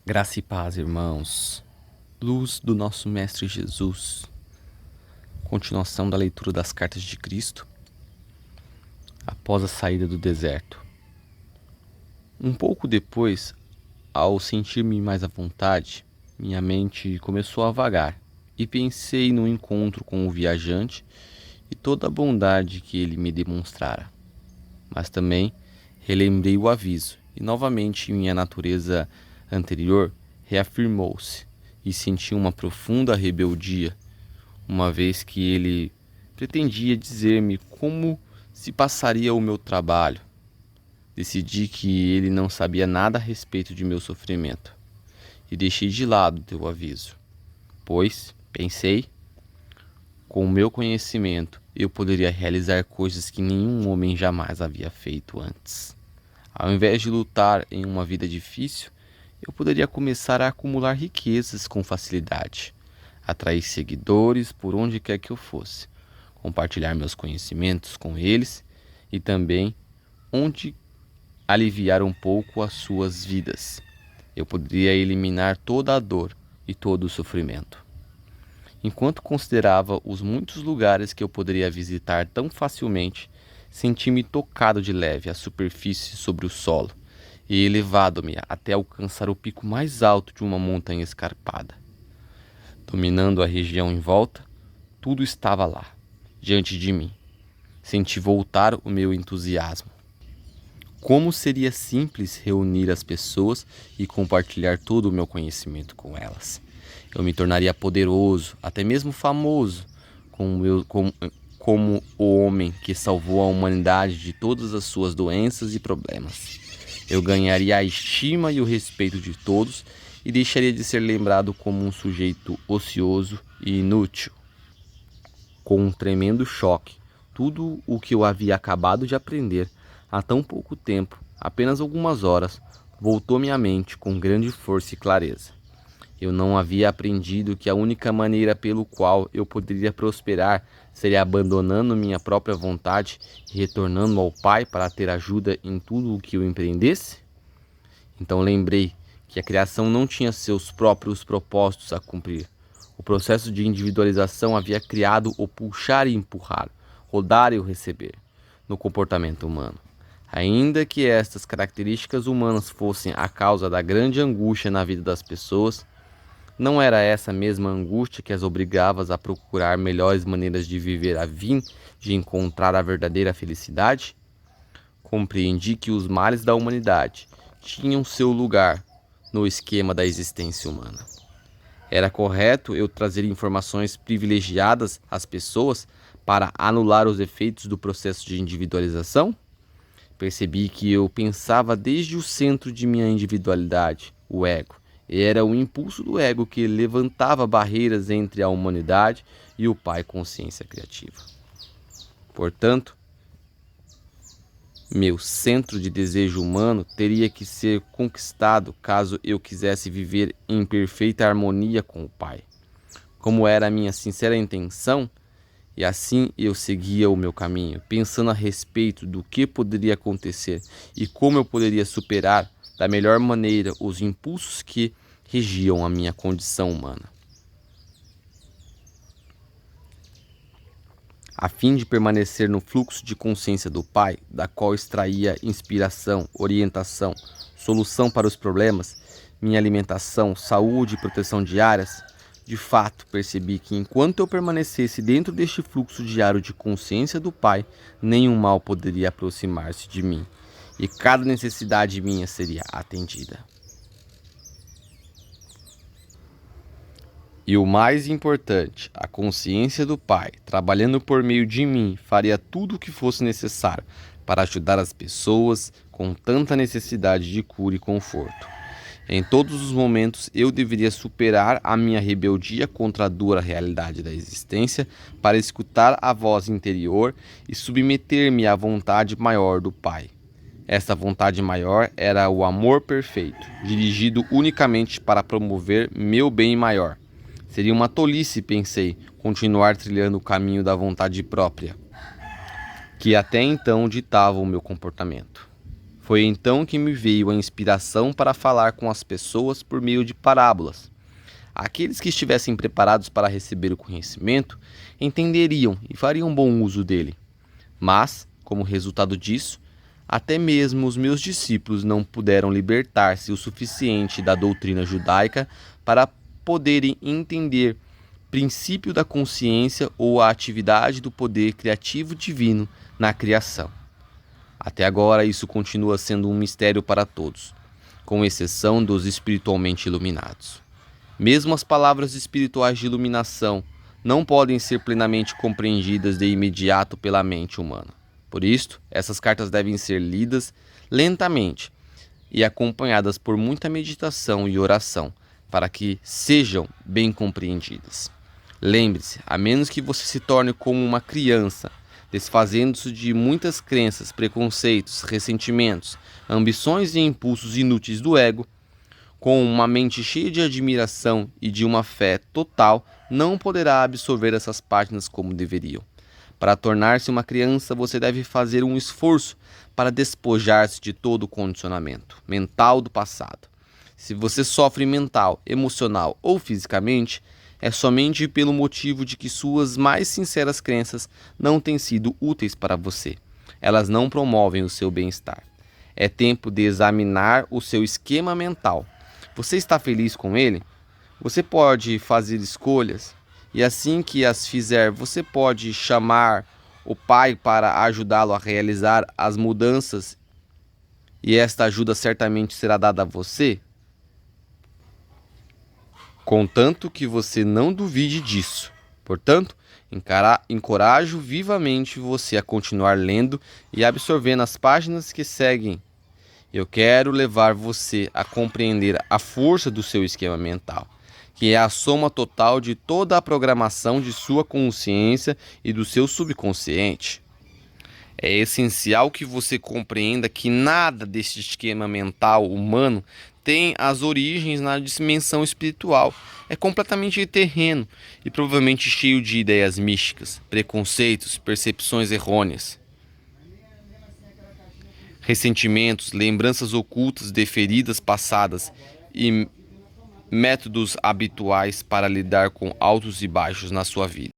Graça e paz, irmãos. Luz do nosso Mestre Jesus. Continuação da leitura das cartas de Cristo após a saída do deserto. Um pouco depois, ao sentir-me mais à vontade, minha mente começou a vagar e pensei no encontro com o viajante e toda a bondade que ele me demonstrara. Mas também relembrei o aviso e novamente minha natureza anterior reafirmou-se e senti uma profunda rebeldia, uma vez que ele pretendia dizer-me como se passaria o meu trabalho. Decidi que ele não sabia nada a respeito de meu sofrimento e deixei de lado teu aviso, pois, pensei, com o meu conhecimento eu poderia realizar coisas que nenhum homem jamais havia feito antes. Ao invés de lutar em uma vida difícil, eu poderia começar a acumular riquezas com facilidade, atrair seguidores por onde quer que eu fosse, compartilhar meus conhecimentos com eles e também onde aliviar um pouco as suas vidas. Eu poderia eliminar toda a dor e todo o sofrimento. Enquanto considerava os muitos lugares que eu poderia visitar tão facilmente, senti-me tocado de leve à superfície sobre o solo e elevado-me até alcançar o pico mais alto de uma montanha escarpada. Dominando a região em volta, tudo estava lá, diante de mim. Senti voltar o meu entusiasmo. Como seria simples reunir as pessoas e compartilhar todo o meu conhecimento com elas. Eu me tornaria poderoso, até mesmo famoso, como o homem que salvou a humanidade de todas as suas doenças e problemas. Eu ganharia a estima e o respeito de todos e deixaria de ser lembrado como um sujeito ocioso e inútil. Com um tremendo choque, tudo o que eu havia acabado de aprender há tão pouco tempo, apenas algumas horas, voltou-me à mente com grande força e clareza. Eu não havia aprendido que a única maneira pelo qual eu poderia prosperar seria abandonando minha própria vontade e retornando ao Pai para ter ajuda em tudo o que eu empreendesse? Então lembrei que a criação não tinha seus próprios propósitos a cumprir. O processo de individualização havia criado o puxar e empurrar, o dar e o receber, no comportamento humano. Ainda que estas características humanas fossem a causa da grande angústia na vida das pessoas, não era essa mesma angústia que as obrigava a procurar melhores maneiras de viver a fim de encontrar a verdadeira felicidade? Compreendi que os males da humanidade tinham seu lugar no esquema da existência humana. Era correto eu trazer informações privilegiadas às pessoas para anular os efeitos do processo de individualização? Percebi que eu pensava desde o centro de minha individualidade, o ego. Era o impulso do ego que levantava barreiras entre a humanidade e o Pai Consciência Criativa. Portanto, meu centro de desejo humano teria que ser conquistado caso eu quisesse viver em perfeita harmonia com o Pai. Como era a minha sincera intenção, e assim eu seguia o meu caminho, pensando a respeito do que poderia acontecer e como eu poderia superar da melhor maneira os impulsos que regiam a minha condição humana. A fim de permanecer no fluxo de consciência do Pai, da qual extraía inspiração, orientação, solução para os problemas, minha alimentação, saúde e proteção diárias, de fato percebi que enquanto eu permanecesse dentro deste fluxo diário de consciência do Pai, nenhum mal poderia aproximar-se de mim, e cada necessidade minha seria atendida. E o mais importante, a consciência do Pai, trabalhando por meio de mim, faria tudo o que fosse necessário para ajudar as pessoas com tanta necessidade de cura e conforto. Em todos os momentos, eu deveria superar a minha rebeldia contra a dura realidade da existência para escutar a voz interior e submeter-me à vontade maior do Pai. Esta vontade maior era o amor perfeito, dirigido unicamente para promover meu bem maior. Seria uma tolice, pensei, continuar trilhando o caminho da vontade própria, que até então ditava o meu comportamento. Foi então que me veio a inspiração para falar com as pessoas por meio de parábolas. Aqueles que estivessem preparados para receber o conhecimento entenderiam e fariam bom uso dele. Mas, como resultado disso, até mesmo os meus discípulos não puderam libertar-se o suficiente da doutrina judaica para poderem entender o princípio da consciência ou a atividade do poder criativo divino na criação. Até agora, isso continua sendo um mistério para todos, com exceção dos espiritualmente iluminados. Mesmo as palavras espirituais de iluminação não podem ser plenamente compreendidas de imediato pela mente humana. Por isto, essas cartas devem ser lidas lentamente e acompanhadas por muita meditação e oração, para que sejam bem compreendidas. Lembre-se, a menos que você se torne como uma criança, desfazendo-se de muitas crenças, preconceitos, ressentimentos, ambições e impulsos inúteis do ego, com uma mente cheia de admiração e de uma fé total, não poderá absorver essas páginas como deveriam. Para tornar-se uma criança, você deve fazer um esforço para despojar-se de todo o condicionamento mental do passado. Se você sofre mental, emocional ou fisicamente, é somente pelo motivo de que suas mais sinceras crenças não têm sido úteis para você. Elas não promovem o seu bem-estar. É tempo de examinar o seu esquema mental. Você está feliz com ele? Você pode fazer escolhas, e assim que as fizer, você pode chamar o Pai para ajudá-lo a realizar as mudanças, e esta ajuda certamente será dada a você, contanto que você não duvide disso. Portanto, encorajo vivamente você a continuar lendo e absorvendo as páginas que seguem. Eu quero levar você a compreender a força do seu esquema mental, que é a soma total de toda a programação de sua consciência e do seu subconsciente. É essencial que você compreenda que nada deste esquema mental humano tem as origens na dimensão espiritual. É completamente terreno e provavelmente cheio de ideias místicas, preconceitos, percepções errôneas, ressentimentos, lembranças ocultas de feridas passadas e métodos habituais para lidar com altos e baixos na sua vida.